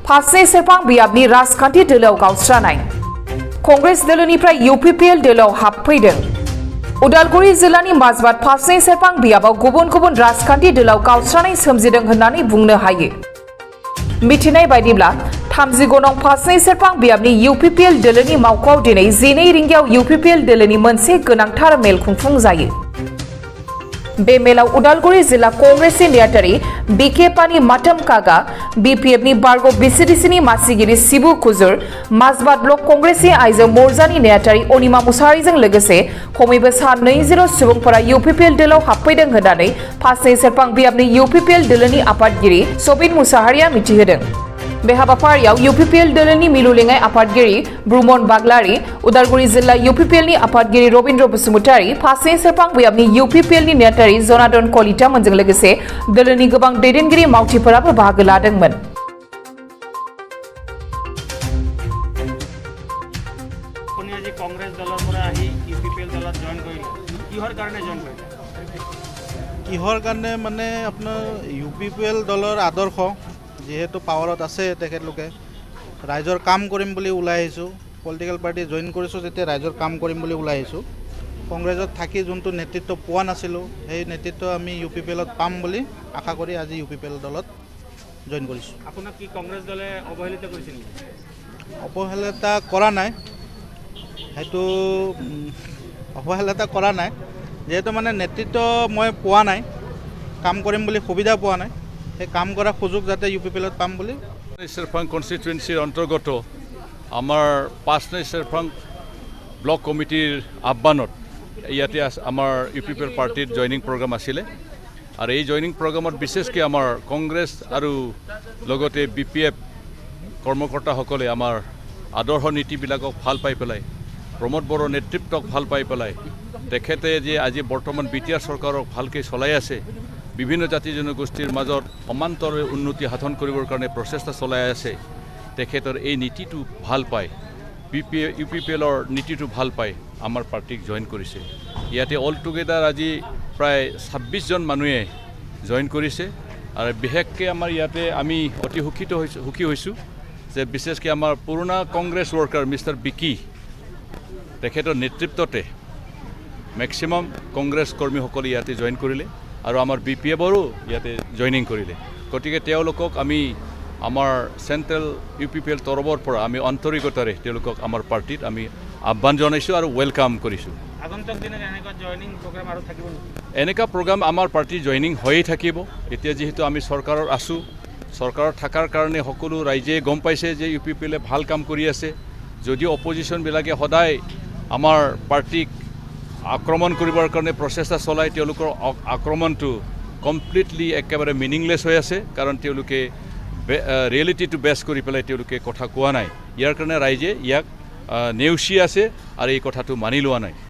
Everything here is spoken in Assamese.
फारसे सेरफां बियाबनि राजखान्थि दोलोआव गावस्रानाय कंग्रेस दोलोनिफ्राय UPPL दोलोआव हाबफैदों उदालगुरि जिल्लानि माजबाद फारसे सेरफां बियाबाव गुबुन गुबुन राजखान्थि दोलोआव गावस्रानाय सोमजिदों होननानै बुंनो हायो। मिथिनाय बायदिब्ला 30 नं फारसे सेरफां बियाबनि UPPL दोलोनि मावख'आव दिनै 12 रिंगायाव UPPL दोलोनि मोनसे गोनांथार मेल खुंफुं जायो। बे मेलाव उदालगुरि जिल्ला कंग्रेसनि नेहाथारि BK पानि मातम कागा, BPFनि बारग' BCDCनि मासिगिरि शिबु कुजुर, माजबाद ब्लक कंग्रेसनि आइजो मोर्जानि नेहाथारि अनिमा मुसाहारिजों लोगोसे खमैबो सा 20 सुबुंफोरा UPPL दोलोआव हाबफैदों होननानै फारसे सेरफां बियाबनि UPPL दोलोनि आफादगिरि सबिन मुसाहारिया मिथिहोदों। बे हाबाफारियाव UPPL दोलोनि मिलुलेङाइ आफादगिरि ब्रुमन बाग्लारि, उदालगुरि जिल्ला UPPLनि आफादगिरि रबिन्द्र बसुमतारी, फारसे सेरफां बियाबनि UPPLनि नेहाथारि जनार्दन कलिता मोनजों लोगोसे दोलोनि गोबां दैदेनगिरि मावथिफोराबो बाहागो लादोंमोन। কংগ্ৰেছ দলৰ পৰা আহি UPPL দলত জয়েন কৰিলে কিহৰ কাৰণে জয়েন কৰিলে? কিহৰ কাৰণে মানে আপোনাৰ UPPL দলৰ আদৰ্শ যেহেতু পাৱাৰত আছে তেখেতলোকে ৰাইজৰ কাম কৰিম বুলি ওলাই আহিছোঁ। পলিটিকেল পাৰ্টি জইন কৰিছোঁ যেতিয়া ৰাইজৰ কাম কৰিম বুলি ওলাই আহিছোঁ। কংগ্ৰেছত থাকি যোনটো নেতৃত্ব পোৱা নাছিলোঁ সেই নেতৃত্ব আমি UPPLত পাম বুলি আশা কৰি আজি UPPL দলত জইন কৰিছোঁ। আপোনাক কি কংগ্ৰেছ দলে অৱহেলিত কৰিছিল নেকি? অৱহেলিতা কৰা নাই, সেইটো অৱহেলিতা কৰা নাই, যেহেতু মানে নেতৃত্ব মই পোৱা নাই, কাম কৰিম বুলি সুবিধা পোৱা নাই, সেই কাম কৰা সুযোগ যাতে UPPLত পাম বুলি। সেরফাং কনস্টিটুয়েন্সির অন্তর্গত আমার পাঁচনে সেরফাং ব্লক কমিটির আহ্বানত ইয়াতে আমার UPPL পার্টির জয়নিং প্রোগ্রাম আছিলে আর এই জয়নিং প্রোগ্রামত বিশেষকৈ আমার কংগ্রেস আর লগতে BPF কর্মকর্তাসকলে আমার আদর্শ নীতিবিলাকক ভাল পাই পেলাই প্রমোদ বড়োর নেতৃত্বক ভাল পাই পেলাই তেখেতে যে আজি বর্তমান BTR সরকারক ভালকৈ চলাই আছে, বিভিন্ন জাতি জনগোষ্ঠীৰ মাজত সমান্তৰে উন্নতি সাধন কৰিবৰ কাৰণে প্ৰচেষ্টা চলাই আছে, তেখেতৰ এই নীতিটো ভাল পায়, UPPLৰ নীতিটো ভাল পায় আমাৰ পাৰ্টিক জইন কৰিছে। ইয়াতে অল টুগেডাৰ আজি প্ৰায় 26 জন মানুহে জইন কৰিছে আৰু বিশেষকৈ আমাৰ ইয়াতে আমি অতি সুখী হৈছোঁ যে বিশেষকৈ আমাৰ পুৰণা কংগ্ৰেছ ৱৰ্কাৰ মিষ্টাৰ বিকি তেখেতৰ নেতৃত্বতে মেক্সিমাম কংগ্ৰেছ কৰ্মীসকলে ইয়াতে জইন কৰিলে আৰু আমাৰ BPFৰো ইয়াতে জইনিং কৰিলে। গতিকে তেওঁলোকক আমি আমাৰ চেণ্ট্ৰেল UPPL তৰফৰ পৰা আমি আন্তৰিকতাৰে তেওঁলোকক আমাৰ পাৰ্টিত আমি আহ্বান জনাইছোঁ আৰু ৱেলকাম কৰিছোঁ। আগন্তুক দিনত এনেকুৱা জয়নিং প্ৰগ্ৰাম আৰু থাকিব নেকি? এনেকুৱা প্ৰগ্ৰাম আমাৰ পাৰ্টি জইনিং হৈয়ে থাকিব। এতিয়া যিহেতু আমি চৰকাৰত আছোঁ, চৰকাৰত থকাৰ কাৰণে সকলো ৰাইজে গম পাইছে যে UPPLে ভাল কাম কৰি আছে। যদিও অপজিশ্যনবিলাকে সদায় আমাৰ পাৰ্টিক আক্ৰমণ কৰিবৰ কাৰণে প্ৰচেষ্টা চলাই, তেওঁলোকৰ আক্ৰমণটো কমপ্লিটলি একেবাৰে মিনিংলেছ হৈ আছে, কাৰণ তেওঁলোকে ৰিয়েলিটিটো বেছ কৰি পেলাই তেওঁলোকে কথা কোৱা নাই। ইয়াৰ কাৰণে ৰাইজে ইয়াক নেওচি আছে আৰু এই কথাটো মানি লোৱা নাই।